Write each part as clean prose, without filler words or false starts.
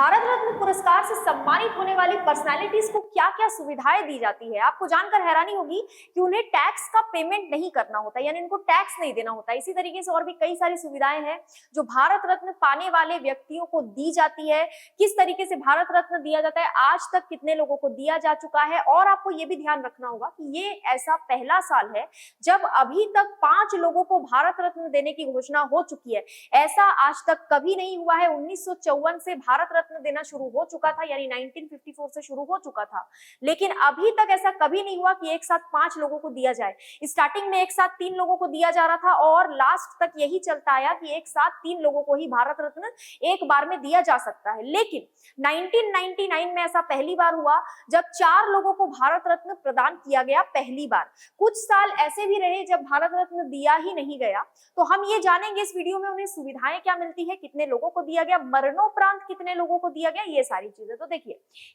भारत रत्न पुरस्कार से सम्मानित होने वाली पर्सनालिटीज को क्या क्या सुविधाएं दी जाती है, आपको जानकर हैरानी होगी कि उन्हें टैक्स का पेमेंट नहीं करना होता, यानी उनको टैक्स नहीं देना होता। इसी तरीके से और भी कई सारी सुविधाएं हैं जो भारत रत्न पाने वाले व्यक्तियों को दी जाती है। किस तरीके से भारत रत्न दिया जाता है, आज तक कितने लोगों को दिया जा चुका है, और आपको ये भी ध्यान रखना होगा कि ये ऐसा पहला साल है जब अभी तक 5 लोगों को भारत रत्न देने की घोषणा हो चुकी है। ऐसा आज तक कभी नहीं हुआ है। 1954 से भारत रत्न देना शुरू हो चुका था, यानी 1954 से शुरू हो चुका था, लेकिन अभी तक ऐसा कभी नहीं हुआ कि एक साथ 5 लोगों को दिया जाए। स्टार्टिंग में एक साथ 3 लोगों को दिया जा रहा था और लास्ट तक यही चलता आया कि एक साथ 3 लोगों को ही भारत रत्न एक बार में दिया जा सकता है। लेकिन 1999 में ऐसा पहली बार हुआ जब 4 लोगों को भारत रत्न प्रदान किया गया पहली बार। कुछ साल ऐसे भी रहे जब भारत रत्न दिया ही नहीं गया। तो हम ये जानेंगे इस वीडियो में उन्हें सुविधाएं क्या मिलती है, कितने लोगों को दिया गया, मरणोपरांत कितने लोगों को दिया गया, ये सारी चीजें। तो देखिए,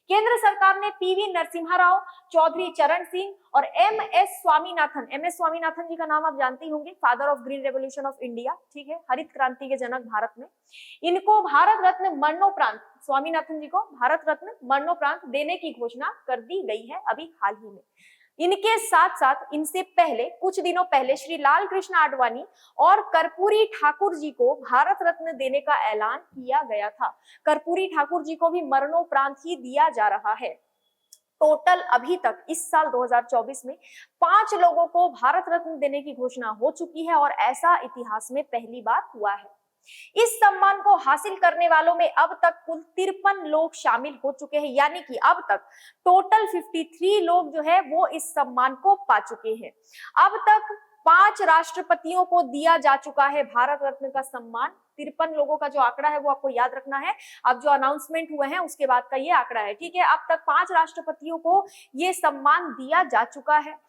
केंद्र सरकार ने पीवी नरसिम्हा राव, चौधरी चरण सिंह और एमएस स्वामीनाथन जी का नाम आप जानते ही होंगे, father of green revolution of India, ठीक है, हरित क्रांति के जनक भारत में। इनको भारत रत्न मरणोपरांत, स्वामीनाथन जी को भारत रत्न मरणोपरांत देने की घोषणा कर दी गई है अभी हाल ही में। इनके साथ साथ इनसे पहले कुछ दिनों पहले श्री लाल कृष्ण आडवाणी और कर्पूरी ठाकुर जी को भारत रत्न देने का ऐलान किया गया था। कर्पूरी ठाकुर जी को भी मरणोपरांत ही दिया जा रहा है। टोटल अभी तक इस साल 2024 में 5 लोगों को भारत रत्न देने की घोषणा हो चुकी है और ऐसा इतिहास में पहली बार हुआ है। इस सम्मान को हासिल करने वालों में अब तक कुल 53 लोग शामिल हो चुके हैं, यानी कि अब तक टोटल 53 लोग जो है वो इस सम्मान को पा चुके हैं। अब तक 5 राष्ट्रपतियों को दिया जा चुका है भारत रत्न का सम्मान। 53 लोगों का जो आंकड़ा है वो आपको याद रखना है। अब जो अनाउंसमेंट हुए हैं उसके बाद का ये आंकड़ा है, ठीक है। अब तक 5 राष्ट्रपतियों को ये सम्मान दिया जा चुका है।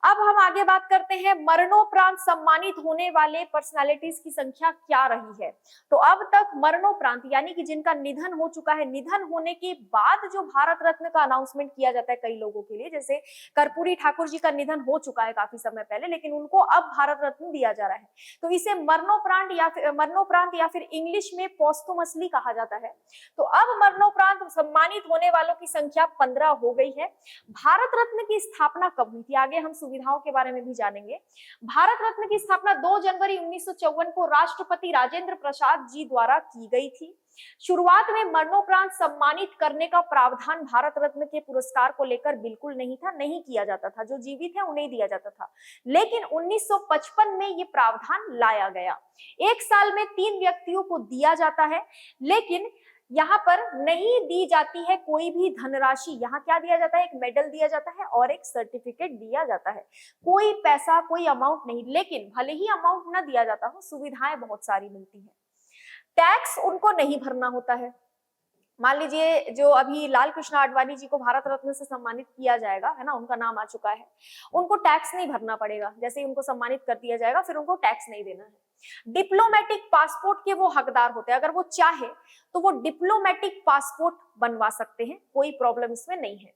अब हम आगे बात करते हैं मरणोपरांत सम्मानित होने वाले पर्सनालिटीज की संख्या क्या रही है। तो अब तक मरणोपरांत यानी कि जिनका निधन हो चुका है, निधन होने के बाद जो भारत रत्न का अनाउंसमेंट किया जाता है कई लोगों के लिए, जैसे कर्पूरी ठाकुर जी का निधन हो चुका है काफी समय पहले, लेकिन उनको अब भारत रत्न दिया जा रहा है, तो इसे मरणोपरांत या फिर इंग्लिश में पोस्टुमसली कहा जाता है। तो अब मरणोपरांत सम्मानित होने वालों की संख्या 15 हो गई है। भारत रत्न की स्थापना कब हुई थी, आगे हम सुविधाओं के बारे में भी जानेंगे। भारत रत्न की स्थापना 2 जनवरी 1954 को राष्ट्रपति राजेंद्र प्रसाद जी द्वारा की गई थी। शुरुआत में मरणोपरांत सम्मानित करने का प्रावधान भारत रत्न के पुरस्कार को लेकर बिल्कुल नहीं था, नहीं किया जाता था। जो जीवित है उन्हें दिया जाता था, लेकिन 1955 में ये प्रावधान लाया गया। एक साल में 3 व्यक्तियों को दिया जाता है, लेकिन यहाँ पर नहीं दी जाती है कोई भी धनराशि। यहाँ क्या दिया जाता है, एक मेडल दिया जाता है और एक सर्टिफिकेट दिया जाता है। कोई पैसा, कोई अमाउंट नहीं, लेकिन भले ही अमाउंट ना दिया जाता हो, सुविधाएं बहुत सारी मिलती हैं। टैक्स उनको नहीं भरना होता है। मान लीजिए जो अभी लाल कृष्ण आडवाणी जी को भारत रत्न से सम्मानित किया जाएगा, है ना, उनका नाम आ चुका है, उनको टैक्स नहीं भरना पड़ेगा। जैसे ही उनको सम्मानित कर दिया जाएगा फिर उनको टैक्स नहीं देना है। डिप्लोमेटिक पासपोर्ट के वो हकदार होते हैं, अगर वो चाहे तो वो डिप्लोमेटिक पासपोर्ट बनवा सकते हैं, कोई प्रॉब्लम इसमें नहीं है।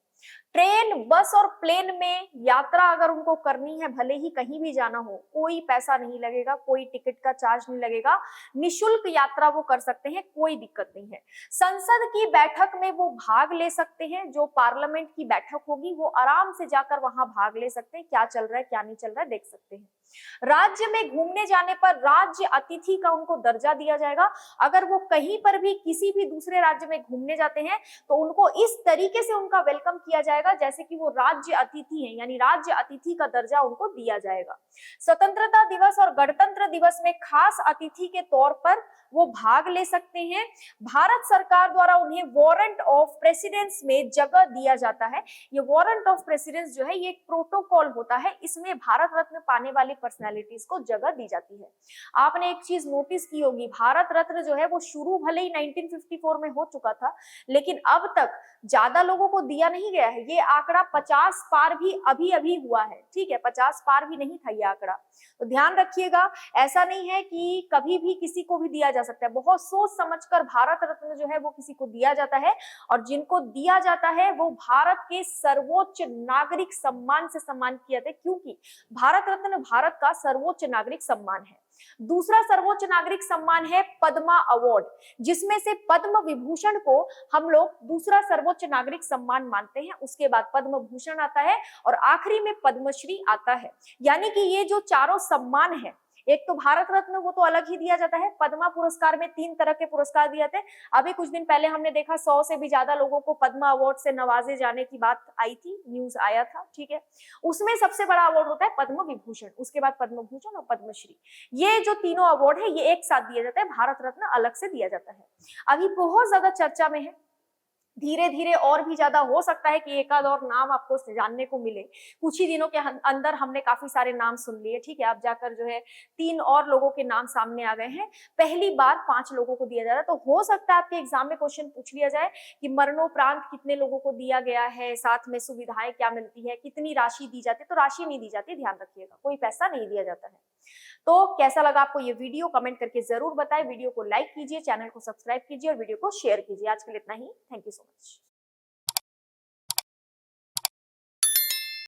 ट्रेन, बस और प्लेन में यात्रा अगर उनको करनी है, भले ही कहीं भी जाना हो, कोई पैसा नहीं लगेगा, कोई टिकट का चार्ज नहीं लगेगा, निशुल्क यात्रा वो कर सकते हैं, कोई दिक्कत नहीं है। संसद की बैठक में वो भाग ले सकते हैं, जो पार्लियामेंट की बैठक होगी वो आराम से जाकर वहां भाग ले सकते हैं, क्या चल रहा है क्या नहीं चल रहा है देख सकते हैं। राज्य में घूमने जाने पर राज्य अतिथि का उनको दर्जा दिया जाएगा। अगर वो कहीं पर भी किसी भी दूसरे राज्य में घूमने जाते हैं तो उनको इस तरीके से उनका वेलकम किया जाएगा जैसे कि वो राज्य अतिथि हैं, यानी राज्य अतिथि का दर्जा उनको दिया जाएगा। स्वतंत्रता दिवस और गणतंत्र दिवस में खास अतिथि के तौर पर वो भाग ले सकते हैं। भारत सरकार द्वारा उन्हें वारंट ऑफ प्रेसिडेंस में जगह दिया जाता है। ये वारंट ऑफ प्रेसिडेंस जो है ये एक प्रोटोकॉल होता है, इसमें भारत रत्न पाने वाली पर्सनालिटीज को जगह दी जाती है। आपने एक चीज नोटिस की होगी, भारत रत्न जो है वो शुरू भले ही 1954 में हो चुका था, लेकिन अब तक ज्यादा लोगों को दिया नहीं गया है। ये आंकड़ा 50 पार भी अभी अभी हुआ है, ठीक है, 50 पार भी नहीं था ये आंकड़ा। तो ध्यान रखिएगा, ऐसा नहीं है कि कभी भी किसी को भी दिया जा सकता है। बहुत सोच समझकर भारत रत्न जो है वो किसी को दिया जाता है, और जिनको दिया जाता है वो भारत के सर्वोच्च नागरिक सम्मान से सम्मान किया जाता है, क्योंकि भारत रत्न भारत का सर्वोच्च नागरिक सम्मान है। दूसरा सर्वोच्च नागरिक सम्मान है पद्मा अवार्ड, जिसमें से पद्म विभूषण को हम लोग दूसरा सर्वोच्च नागरिक सम्मान मानते हैं। उसके बाद पद्म भूषण आता है और आखिरी में पद्मश्री आता है। यानी कि ये जो चारों सम्मान है, एक तो भारत रत्न वो तो अलग ही दिया जाता है, पद्मा पुरस्कार में 3 तरह के पुरस्कार दिए जाते हैं। अभी कुछ दिन पहले हमने देखा 100 से भी ज्यादा लोगों को पद्मा अवार्ड से नवाजे जाने की बात आई थी, न्यूज आया था, ठीक है। उसमें सबसे बड़ा अवार्ड होता है पद्म विभूषण, उसके बाद पद्म भूषण और पद्मश्री। ये जो तीनों अवार्ड है ये एक साथ दिया जाता है, भारत रत्न अलग से दिया जाता है। अभी बहुत ज्यादा चर्चा में है, धीरे धीरे और भी ज्यादा हो सकता है कि एक आध और नाम आपको जानने को मिले। कुछ ही दिनों के अंदर हमने काफी सारे नाम सुन लिए, ठीक है। अब जाकर जो है 3 और लोगों के नाम सामने आ गए हैं, पहली बार 5 लोगों को दिया जा रहा है। तो हो सकता है आपके एग्जाम में क्वेश्चन पूछ लिया जाए कि मरणोपरांत कितने लोगों को दिया गया है, साथ में सुविधाएं क्या मिलती है, कितनी राशि दी जाती है। तो राशि नहीं दी जाती, ध्यान रखिएगा, कोई पैसा नहीं दिया जाता है। तो कैसा लगा आपको ये वीडियो, कमेंट करके जरूर बताएं। वीडियो को लाइक कीजिए, चैनल को सब्सक्राइब कीजिए और वीडियो को शेयर कीजिए। आज के लिए इतना ही, थैंक यू सो मच।